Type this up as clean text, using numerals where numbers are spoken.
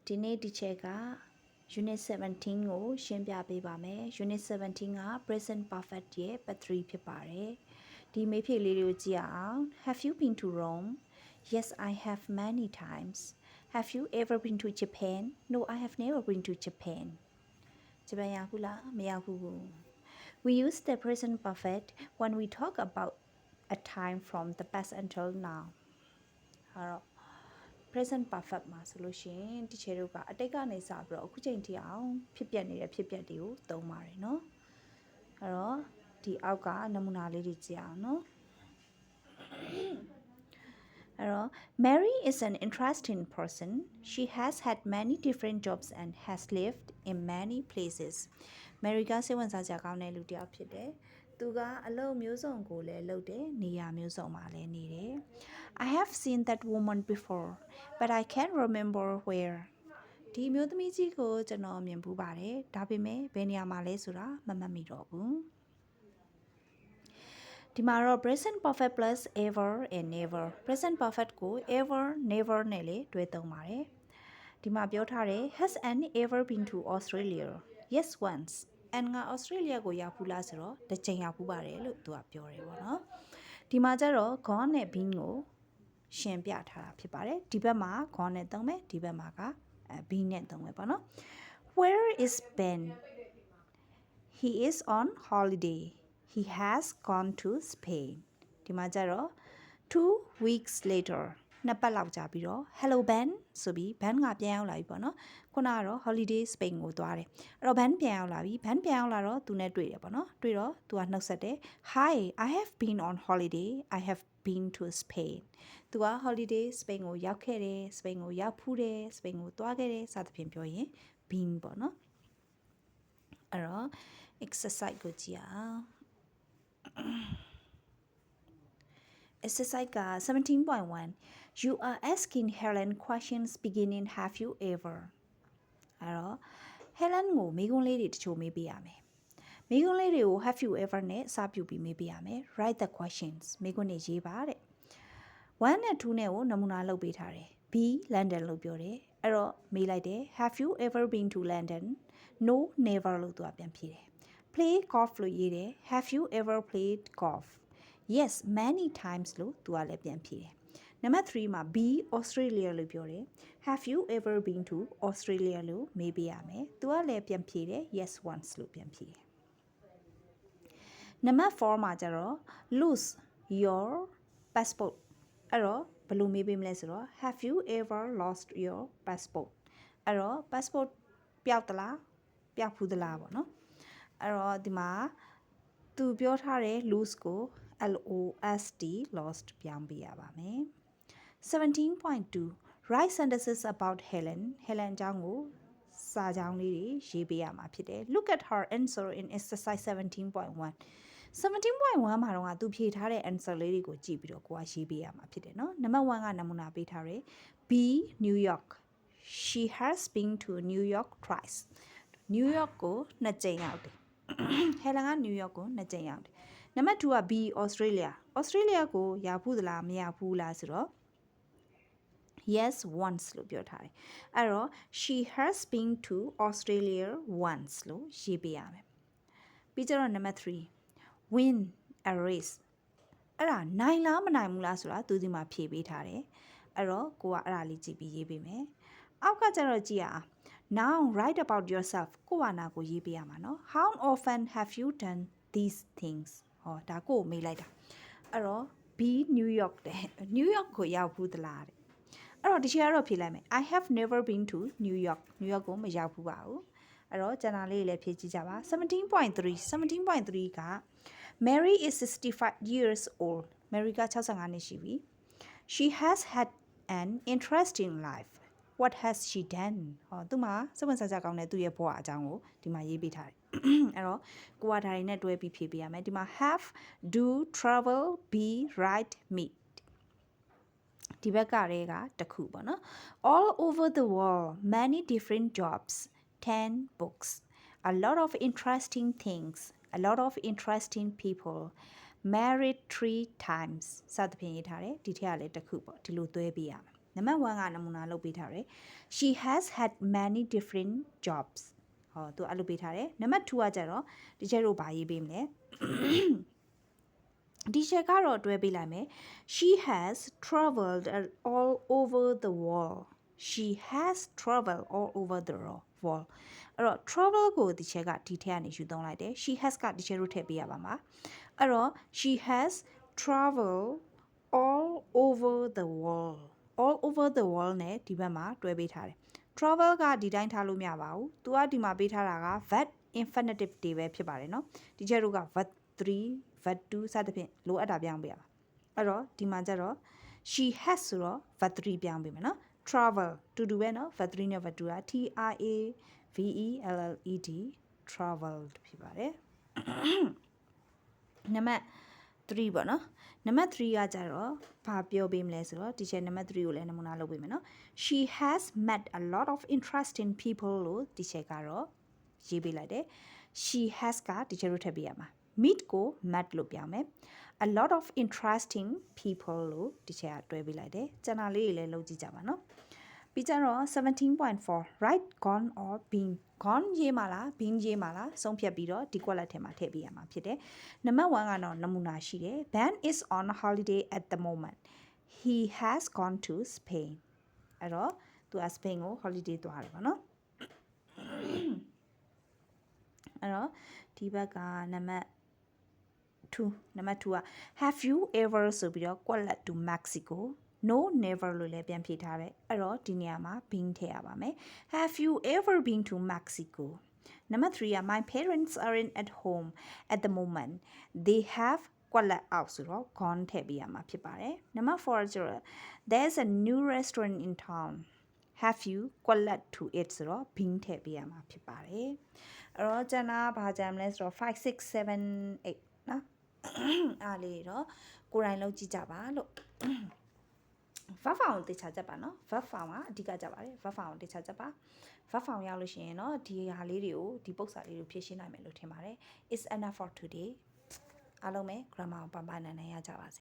ဒီနေ့ဒီချက်က unit 17ကိုရှင်းပြပေးပါမယ် unit 17က present perfect ရဲ့ part 3ဖြစ်ပါတယ်ဒီမေးဖြေလေးတွေကိုကြည့်အောင် have you been to Rome yes I have many times have you ever been to Japan no I have never been to Japan ဂျပန်ရောက်ဘူးလားမရောက်ဘူး we use the present perfect when we talk about a time from the past until now ဟာတော့ present perfect မှာဆိုလို့ရှိရင်ဒီချေတို့ကအတိတ်ကနေစပြီးတော့အခုချိန်ထိအောင်ဖြစ်ပျက်နေတဲ့ဖြစ်ပျက်တွေကိုသုံးပါတယ်เนาะအဲ့တော့ဒီအောက်ကနမူနာလေးတွေကြည့်အောင်เนาะအဲ့တော့ Mary is an interesting person she has had many different jobs and has lived in many places Mary ကစိတ်ဝင်စားစရာကောင်းတဲ့လူတစ်ယောက်ဖြစ်တယ်သူကအလုပ်မျိုးစုံကိုလည်းလုပ်တယ်နေရာမျိုးစုံမှာလည်းနေတယ် I have seen that woman before but I can't remember where ဒီမျိုးသမီးကြီးကိုကျွန်တော်မြင်ဘူးပါတယ်ဒါပေမဲ့ဘယ်နေရာမှာလဲဆိုတာမမှတ်မိတော့ဘူးဒီမှာတော့ present perfect plus ever and never present perfect ကို ever never နဲ့လေတွဲသုံးပါတယ်ဒီမှာပြောထားတယ် has Anne ever been to Australia yes once and က Australia ကိုရောက်ဘူးလားဆိုတော့တစ်ချိန်ရောက်ဘူးပါတယ်လို့သူကပြောတယ်ပေါ့နော်ဒီမှာကျတော့ gone နဲ့ been ကိုရှင်းပြထားတာဖြစ်ပါတယ်ဒီဘက်မှာ gone နဲ့သုံးမယ်ဒီဘက်မှာက been နဲ့သုံးမယ်ပေါ့နော် where is Ben he is on holiday he has gone to Spain ဒီမှာကျတော့ 2 weeks later နှစ်ပတ်လောက်ကြာပြီးတော့ hello Ben ဆိုပြီး Ben ကပြန်ရောက်လာပြီပေါ့နော်ခုနကတော့ holiday Spain ကိုသွားတယ်အဲ့တော့ Ben ပြန်ရောက်လာပြီ Ben ပြန်ရောက်လာတော့သူနဲ့တွေ့တယ်ပေါ့နော်တွေ့တော့သူကနှုတ်ဆက်တယ် Hi I have been on holiday I have been to Spain သူက holiday Spain ကိုရောက်ခဲ့တယ် Spain ကိုရောက်ဖူးတယ် Spain ကိုသွားခဲ့တယ်စသဖြင့်ပြောရင် been ပေါ့နော်အဲ့တော့ exercise ကိုကြည့်အောင် exercise က 17.1 you are asking Helen questions beginning have you ever အဲ့တော့ Helen ကိုမေးခွန်းလေးတွေတချို့မေးပေးရမယ်မေးခွန်းလေးတွေကို have you ever နဲ့စပြုပြီးမေးပေးရမယ် write the questions မေးခွန်းတွေရေးပါတဲ့1နဲ့2နဲ့ကိုနမူနာလုပ်ပေးထားတယ် B London လို့ပြောတယ်အဲ့တော့မေးလိုက်တယ် have you ever been to London no never လို့သူကပြန်ဖြေတယ် play golf လို့ရေးတယ် have you ever played golf yes many times လို့သူကလည်းပြန်ဖြေတယ်နံပါတ်3မှာ B Australia လို့ပြောတယ် have you ever been to Australia လို့မေးပေးရမယ်သူကလည်းပြန်ဖြေတယ် yes once လို့ပြန်ဖြေတယ်နံပါတ်4မှာကျတော့ lose your passport အဲ့တော့ဘယ်လိုမေးပေးမလဲဆိုတော့ have you ever lost your passport အဲ့တော့ passport ပျောက်သလားပျောက်ဘူးသလားပေါ့နော်အဲ့တော့ဒီမှာသူပြောထားတဲ့ lose ကို LOST lost ပြောင်းပေးရပါမယ် 17.2 write sentences about Helen အကြောင်းကိုစာကြောင်းလေးတွေရေးပေးရမှာဖြစ်တယ် look at her answer in exercise 17.1 17.1 မှာတော့သူဖြေထားတဲ့ answer လေးတွေကိုကြည့်ပြီးတော့ကိုကရေးပေးရမှာဖြစ်တယ်เนาะနံပါတ်1ကနမူနာပေးထားတယ် B New York she has been to New York twice New York ကို2ကြိမ်ရောက်တယ် Helen က New York ကို2ကြိမ်ရောက်တယ်နံပါတ်2က B Australia ကိုရောက်ဘူးသလားမရောက်ဘူးလားဆိုတော့ yes once လို့ပြောထားတယ်အဲ့တော့ she has been to Australia once လို့ရေးပေးရမယ်ပြီးကြတော့နံပါတ်3 win a race အဲ့ဒါနိုင်လားမနိုင်ဘူးလားဆိုတာသူဒီမှာဖြေပေးထားတယ်အဲ့တော့ကိုကအဲ့ဒါလေးကြည့်ပြီးရေးပေးမယ်အောက်ကကျတော့ကြည့်ရအောင် now write about yourself ကိုကနာကိုရေးပေးရမှာเนาะ how often have you done these things ဟောဒါကိုမေးလိုက်တာအဲ့တော့ B New York တဲ့ New York ကိုရောက်ဘူးသလားတဲ့အဲ့တော့ဒီချက်ကတော့ဖြေလိုက်မယ် I have never been to New York ကိုမရောက်ဘူးပါဘူးအဲ့တော့ကျန်တာလေးလည်းဖြေကြည့်ကြပါ 17.3 က Mary is 65 years old Mary က65နှစ်ရှိပြီ She has had an interesting life what has she done ဟောသူမှာစဝင်စားကြကောင်းတဲ့သူ့ရဲ့ဘဝအကြောင်းကိုဒီမှာရေးပေးထားတယ်အဲ့တော့ကိုကဒါတွေနဲ့တွဲပြီးဖြေပေးရမယ်ဒီမှာ have do travel be write meet ဒီဘက်ကတွေကတစ်ခုပေါ့နော် all over the world many different jobs 10 books a lot of interesting things a lot of interesting people married 3 times စသဖြင့်ရေးထားတယ်ဒီထက်ကလည်းတစ်ခုပေါ့ဒီလိုတွဲပေးရမယ် နံပါတ်1ကနမူနာလုပ်ပေးထားတယ် she has had many different jobs ဟောသူအဲ့လိုပေးထားတယ်နံပါတ်2ကကြတော့ဒီချက်တို့ဘာရေးပေးမလဲဒီချက်ကတော့တွဲပေးလိုက်မယ် she has traveled all over the world she has traveled all over the world အဲ့တော့ travel ကိုဒီချက်ကဒီထက်ကနေယူသုံးလိုက်တယ် she has ကဒီချက်တို့ထည့်ပေးရပါမှာအဲ့တော့ she has traveled all over the world all over the world နဲ့ဒီဘက်မှာတွဲပေးထားတယ် travel ကဒီတိုင်းထားလို့မရပါဘူးသူကဒီမှာပေးထားတာက verb infinitive တွေပဲဖြစ်ပါတယ်เนาะဒီချက်တို့က verb 3 verb 2စသဖြင့်လိုအပ်တာပြောင်းပေးရပါအဲ့တော့ဒီမှာကျတော့ she has ဆိုတော့ verb 3ပြောင်းပေးမယ်เนาะ travel တူတူပဲเนาะ verb 3နဲ့ verb 2က T R A V E L L E D traveled ဖြစ်ပါတယ်နံပါတ်3ပေါ့နော်နံပါတ်3ကကြတော့ဘာပြောပေးမလဲဆိုတော့ဒီချက်နံပါတ်3ကိုလည်းနမူနာလုပ်ပေးမယ်နော် she has met a lot of interesting people လို့ဒီချက်ကတော့ရေးပေးလိုက်တယ် she has ကဒီချက်တို့ထည့်ပေးရမှာ meet ကို met လို့ပြောင်းမယ် a lot of interesting people လို့ဒီချက်ကတွဲပေးလိုက်တယ်ကျန်တာလေးတွေလည်းလုပ်ကြည့်ကြပါနော်ပြီးကြတော့ 17.4 right gone or been gone ရေးမှာလား been ရေးမှာလားဆုံးဖြတ်ပြီးတော့ဒီ quality ထဲမှာထည့်ပေးရမှာဖြစ်တယ်နံပါတ်1ကတော့နမူနာရှိတယ် Ben is on holiday at the moment he has gone to Spain အဲ့တော့သူက Spain ကို holiday သွားတယ်ပေါ့နော်အဲ့တော့ဒီဘက်ကနံပါတ်2နံပါတ်2က have you ever ဆိုပြီးတော့ quality to Mexico no never လို့လည်းပြန်ဖြေထားတယ်အဲ့တော့ဒီနေရာမှာ been ထည့်ရပါမယ် have you ever been to Mexico number 3 က my parents aren't at home at the moment they have ကွက်လက်အောက်ဆိုတော့ gone ထည့်ပေးရမှာဖြစ်ပါတယ် number 4 ကျတော့ there's a new restaurant in town have you ကွက်လက် to it ဆိုတော့ been ထည့်ပေးရမှာဖြစ်ပါတယ်အဲ့တော့ကျန်တာဘာကြမ်းလဲဆိုတော့5 6 7 8နော်အားလေးတော့ကိုယ်တိုင်လုပ်ကြည့်ကြပါလို့ verb form ကိုတေချာချက်ပါနော် verb form ကအဓိကကြပါတယ် verb form ကိုတေချာချက်ပါ verb form ရောက်လို့ရှိရင်တော့ဒီဟာလေးတွေကိုဒီပု္ပ္ပစာလေးတွေကိုဖြည့်ရှင်းနိုင်မယ်လို့ထင်ပါတယ် is enough for today အားလုံးပဲ grammar ကိုပိုင်ပိုင်နိုင်နိုင်ရကြပါစေ